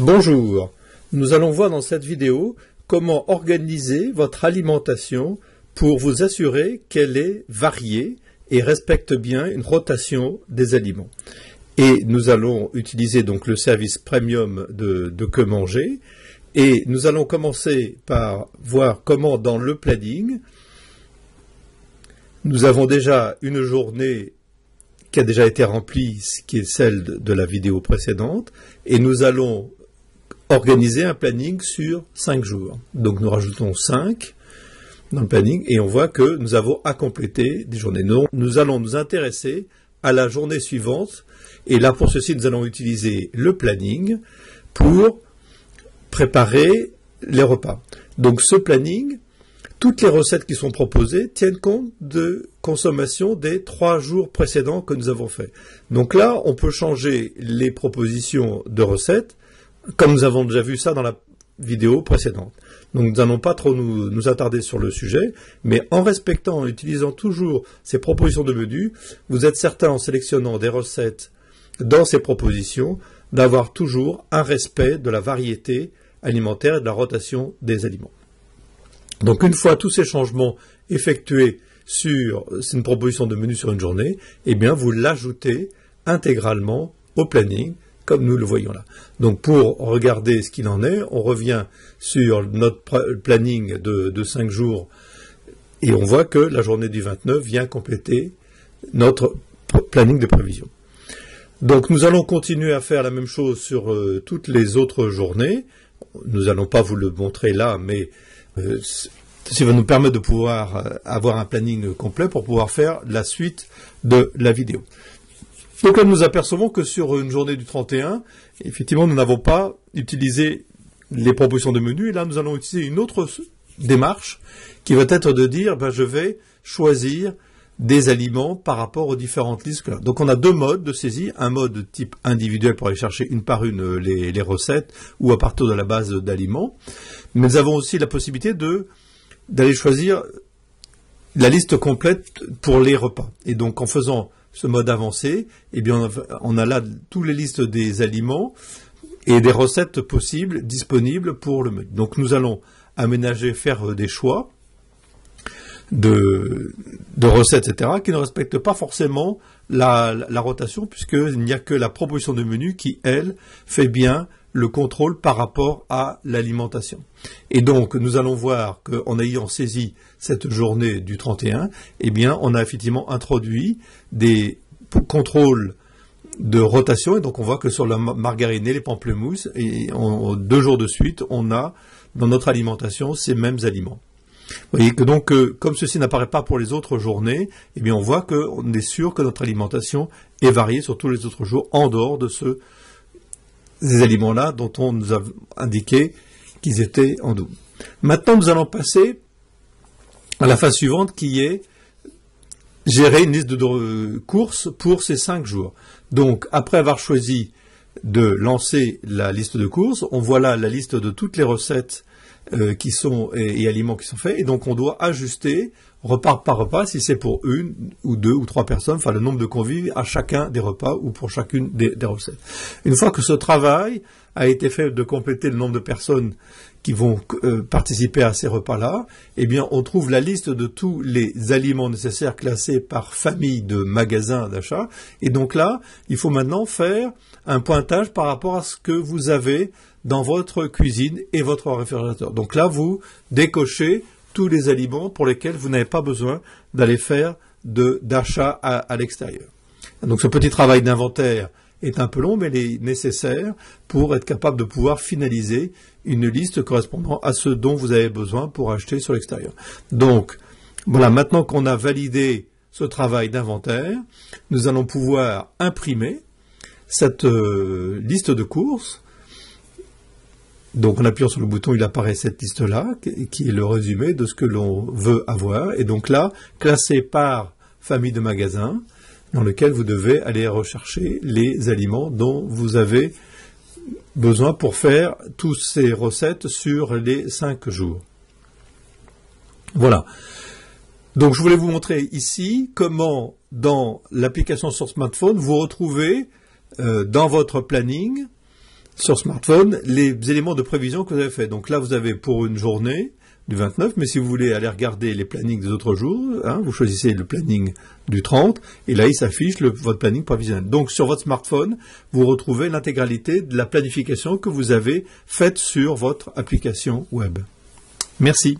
Bonjour, nous allons voir dans cette vidéo comment organiser votre alimentation pour vous assurer qu'elle est variée et respecte bien une rotation des aliments. Et nous allons utiliser donc le service premium de Que Manger et nous allons commencer par voir comment dans le planning, nous avons déjà une journée qui a déjà été remplie, ce qui est celle de la vidéo précédente, et nous allons organiser un planning sur 5 jours. Donc nous rajoutons 5 dans le planning et on voit que nous avons à compléter des journées. Nous allons nous intéresser à la journée suivante et là pour ceci nous allons utiliser le planning pour préparer les repas. Donc ce planning, toutes les recettes qui sont proposées tiennent compte de consommation des 3 jours précédents que nous avons fait. Donc là on peut changer les propositions de recettes comme nous avons déjà vu ça dans la vidéo précédente. Donc nous n'allons pas trop nous attarder sur le sujet, mais en respectant, en utilisant toujours ces propositions de menu, vous êtes certain en sélectionnant des recettes dans ces propositions d'avoir toujours un respect de la variété alimentaire et de la rotation des aliments. Donc une fois tous ces changements effectués sur une proposition de menu sur une journée, eh bien vous l'ajoutez intégralement au planning, comme nous le voyons là. Donc pour regarder ce qu'il en est, on revient sur notre planning de 5 jours et on voit que la journée du 29 vient compléter notre planning de prévision. Donc nous allons continuer à faire la même chose sur toutes les autres journées. Nous n'allons pas vous le montrer là, mais ça va nous permettre de pouvoir avoir un planning complet pour pouvoir faire la suite de la vidéo. Donc là, nous apercevons que sur une journée du 31, effectivement, nous n'avons pas utilisé les propositions de menu. Et là, nous allons utiliser une autre démarche qui va être de dire, je vais choisir des aliments par rapport aux différentes listes. Donc on a 2 modes de saisie. Un mode type individuel pour aller chercher une par une les recettes ou à partir de la base d'aliments. Mais nous avons aussi la possibilité d'aller choisir la liste complète pour les repas. Et donc en faisant ce mode avancé, eh bien, on a là toutes les listes des aliments et des recettes possibles, disponibles pour le menu. Donc nous allons aménager, faire des choix de recettes, etc., qui ne respectent pas forcément la rotation, puisqu'il n'y a que la proposition de menu qui, elle, fait bien le contrôle par rapport à l'alimentation. Et donc, nous allons voir qu'en ayant saisi cette journée du 31, eh bien, on a effectivement introduit des contrôles de rotation, et donc on voit que sur la margarine et les pamplemousses, et 2 jours de suite, on a dans notre alimentation ces mêmes aliments. Vous voyez que donc, comme ceci n'apparaît pas pour les autres journées, eh bien, on voit qu'on est sûr que notre alimentation est variée sur tous les autres jours, en dehors de ces aliments-là dont on nous a indiqué qu'ils étaient en double. Maintenant, nous allons passer à la phase suivante qui est gérer une liste de courses pour ces 5 jours. Donc, après avoir choisi de lancer la liste de courses, on voit là la liste de toutes les recettes qui sont et aliments qui sont faits, et donc on doit ajuster repas par repas si c'est pour 1 ou 2 ou 3 personnes, enfin le nombre de convives à chacun des repas ou pour chacune des recettes. Une fois que ce travail a été fait de compléter le nombre de personnes qui vont participer à ces repas-là, eh bien on trouve la liste de tous les aliments nécessaires classés par famille de magasins d'achat, et donc là, il faut maintenant faire un pointage par rapport à ce que vous avez dans votre cuisine et votre réfrigérateur. Donc là, vous décochez tous les aliments pour lesquels vous n'avez pas besoin d'aller faire d'achat à l'extérieur. Donc ce petit travail d'inventaire est un peu long, mais il est nécessaire pour être capable de pouvoir finaliser une liste correspondant à ce dont vous avez besoin pour acheter sur l'extérieur. Donc, voilà, maintenant qu'on a validé ce travail d'inventaire, nous allons pouvoir imprimer cette liste de courses. Donc en appuyant sur le bouton, il apparaît cette liste-là, qui est le résumé de ce que l'on veut avoir. Et donc là, classé par famille de magasins, dans lequel vous devez aller rechercher les aliments dont vous avez besoin pour faire toutes ces recettes sur les 5 jours. Voilà. Donc je voulais vous montrer ici comment, dans l'application sur smartphone, vous retrouvez dans votre planning sur smartphone les éléments de prévision que vous avez fait. Donc là, vous avez pour une journée du 29, mais si vous voulez aller regarder les plannings des autres jours, vous choisissez le planning du 30, et là, il s'affiche votre planning prévisionnel. Donc, sur votre smartphone, vous retrouvez l'intégralité de la planification que vous avez faite sur votre application web. Merci.